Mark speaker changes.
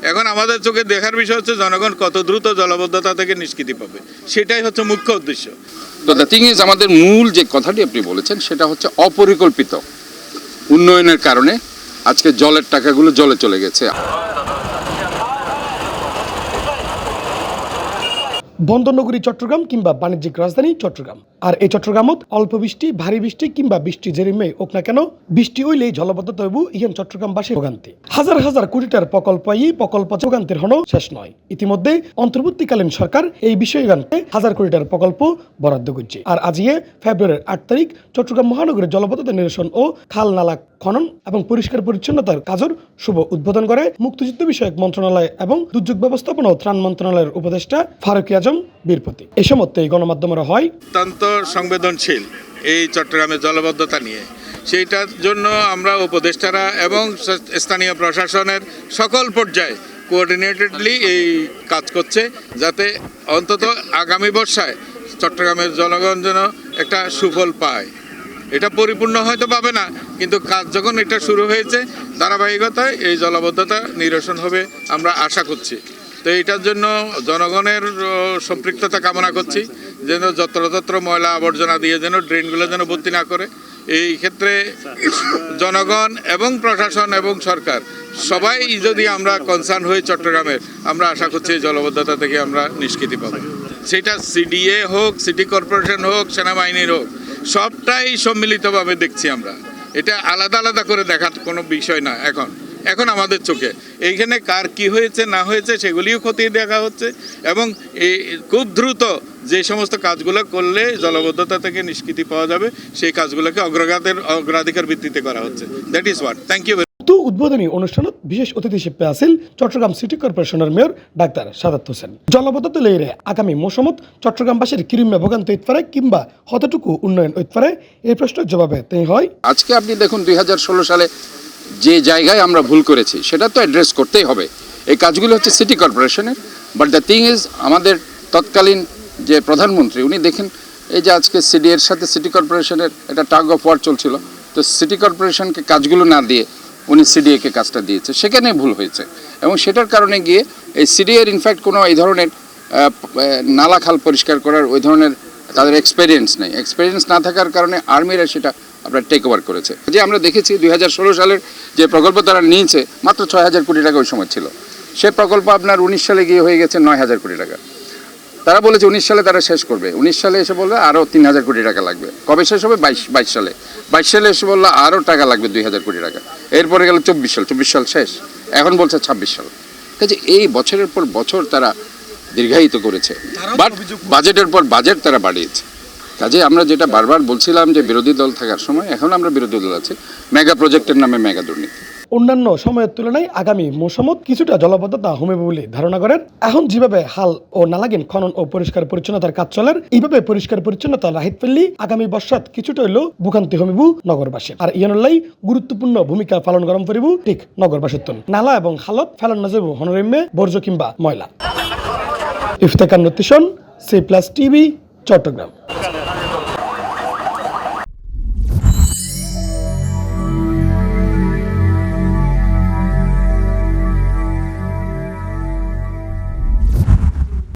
Speaker 1: এখন আমাদের চোখে দেখার বিষয় হচ্ছে জনগণ কত দ্রুত জলাবদ্ধতা থেকে নিষ্কৃতি পাবে, সেটাই হচ্ছে মুখ্য উদ্দেশ্য।
Speaker 2: তো দ্য থিং ইজ, আমাদের মূল যে কথাটি আপনি বলেছেন সেটা হচ্ছে অপরিকল্পিত উন্নয়নের কারণে আজকে জলের টাকাগুলো জলে চলে গেছে।
Speaker 3: বন্দরনগরী চট্টগ্রাম কিংবা বাণিজ্যিক রাজধানী চট্টগ্রাম, আর এই চট্টগ্রামত অল্প বৃষ্টি, ভারী বৃষ্টি কিংবা বৃষ্টি যেরিমে হোক না কেন, বৃষ্টি হইলেই জলবদ্ধতা হইব ইহান চট্টগ্রামবাসীর ভোগান্তি। হাজার হাজার কোটি টাকার প্রকল্প ভোগান্তির হনো শেষ নয়। ইতিমধ্যে অন্তর্বর্তীকালীন সরকার এই বিষয়গানকে হাজার কোটি টাকার প্রকল্প বরাদ্দ করছে। আর আজিয়ে ফেব্রুয়ারির 8 তারিখ চট্টগ্রাম মহানগরের জলবদ্ধতা নিরসন ও খাল নালা খনন এবং পরিষ্কার পরিচ্ছন্নতার কাজের শুভ উদ্বোধন করে মুক্তিযুদ্ধ বিষয়ক মন্ত্রণালয় এবং দুর্যোগ ব্যবস্থাপনা ও ত্রাণ মন্ত্রণালয়ের উপদেষ্টা ফারুক আজম বীরপতি। এই সময় গণমাধ্যমের হয়
Speaker 1: অত্যন্ত সংবেদনশীল এই চট্টগ্রামের জলবদ্ধতা নিয়ে, সেইটার জন্য আমরা উপদেষ্টারা এবং স্থানীয় প্রশাসনের সকল পর্যায়ে কোঅর্ডিনেটেডলি এই কাজ করছে, যাতে অন্তত আগামী বর্ষায় চট্টগ্রামের জনগণ যেন একটা সুফল পায়। এটা পরিপূর্ণ হয়তো পাবে না, কিন্তু কাজ যখন এটা শুরু হয়েছে ধারাবাহিকতায় এই জলাবদ্ধতা নিরসন হবে আমরা আশা করছি। তো এইটার জন্য জনগণের সম্পৃক্ততা কামনা করছি, যেন যত্রতত্র ময়লা আবর্জনা দিয়ে যেন ড্রেনগুলো যেন ভর্তি না করে। এই ক্ষেত্রে জনগণ এবং প্রশাসন এবং সরকার সবাই যদি আমরা কনসার্ন হই চট্টগ্রামের, আমরা আশা করছি জলবদ্ধতা থেকে আমরা নিষ্কৃতি পাবো। সেটা সিডিএ হোক, সিটি কর্পোরেশন হোক, সেনাবাহিনীর হোক, সবটাই সম্মিলিতভাবে দেখছি আমরা। এটা আলাদা আলাদা করে দেখার কোনো বিষয় না। এখন আমাদের চোখে এইখানে কার কি হয়েছে না হয়েছে সেগুলিও খতিয়ে দেখা হচ্ছে, এবং এই খুব দ্রুত যে সমস্ত কাজগুলো করলে জলবদ্ধতা থেকে নিষ্কৃতি পাওয়া যাবে সেই কাজগুলোকে অগ্রাধিকার ভিত্তিতে করা হচ্ছে। That is what. Thank you.
Speaker 3: উদ্বোধনী অনুষ্ঠানত বিশেষ অতিথি হিসেবে আছিল চট্টগ্রাম সিটি কর্পোরেশনের মেয়র ডাক্তার সাদাত হোসেন। জলবদ্ধতা লইরে আগামী মৌসুমত চট্টগ্রামবাসীর কিরমে ভোগান্তি হইতে পারে কিংবা কতটুকু উন্নয়ন হইতে পারে, এই প্রশ্নের জবাবে তাই হয়।
Speaker 2: আজকে আপনি দেখুন 2016 সালে যে জায়গায় আমরা ভুল করেছি সেটা তো অ্যাড্রেস করতেই হবে। এই কাজগুলো হচ্ছে সিটি কর্পোরেশনের, বাট দ্য থিং ইজ, আমাদের তৎকালীন যে প্রধানমন্ত্রী উনি দেখেন এই যে আজকে সিডিএর সাথে সিটি কর্পোরেশনের একটা টাগ অফ ওয়ার চলছিল, তো সিটি কর্পোরেশনকে কাজগুলো না দিয়ে উনি সিডিএকে কাজটা দিয়েছে, সেখানে ভুল হয়েছে। এবং সেটার কারণে গিয়ে এই সিডিএর ইনফ্যাক্ট কোনো এই ধরনের নালা খাল পরিষ্কার করার ওই ধরনের তাদের এক্সপেরিয়েন্স নেই। এক্সপেরিয়েন্স না থাকার কারণে আর্মিরা সেটা আপনার টেক ওভার করেছে। যে আমরা দেখেছি 2016 সালের যে প্রকল্প তারা নিয়েছে মাত্র 6,000 কোটি টাকা ওই সময় ছিল, সে প্রকল্প আপনার 19 সালে গিয়ে হয়ে গেছে 9,000 কোটি টাকা। তারা বলেছে 19 সালে তারা শেষ করবে, 19 সালে এসে বললে আরও 3,000 কোটি টাকা লাগবে। কবে শেষ হবে? 22 সালে। 22 সালে এসে বললো আরও টাকা লাগবে 2,000 কোটি টাকা। এরপরে গেল 24 সাল শেষ, এখন বলছে 26 সাল। কাজে এই বছরের পর বছর তারা দীর্ঘায়িত করেছে, বাট বাজেটের পর বাজেট তারা বাড়িয়েছে। কাজে আমরা যেটা বারবার বলছিলাম যে বিরোধী দল থাকার সময়, এখন আমরা বিরোধী দল আছি, মেগা প্রজেক্টের নামে মেগা দুর্নীতি।
Speaker 3: অন্যান্য সময়ের তুলনায় আগামী মৌসুমত কিছুটা জলবদ্ধতা কমবে বলে ধারণা করেন। এখন যেভাবে হাল ও নালাগিন খনন ও পরিষ্কার পরিচ্ছন্নতার কাজ চলের, এইভাবে পরিষ্কার পরিচ্ছন্নতা রাহিত ফেললি আগামী বর্ষাত কিছুটা হইলেও ভোগান্তি কমিব নগরবাসীর। আর ইয়ানলাই গুরুত্বপূর্ণ ভূমিকা পালন গরম করিব ঠিক নগরবাসীর। নালা এবং খালত ফেলান না যাব হনরম্যে বর্জ্য কিংবা ময়লা। ইফতেখার নতিশন, C+ টিভি, চট্টগ্রাম।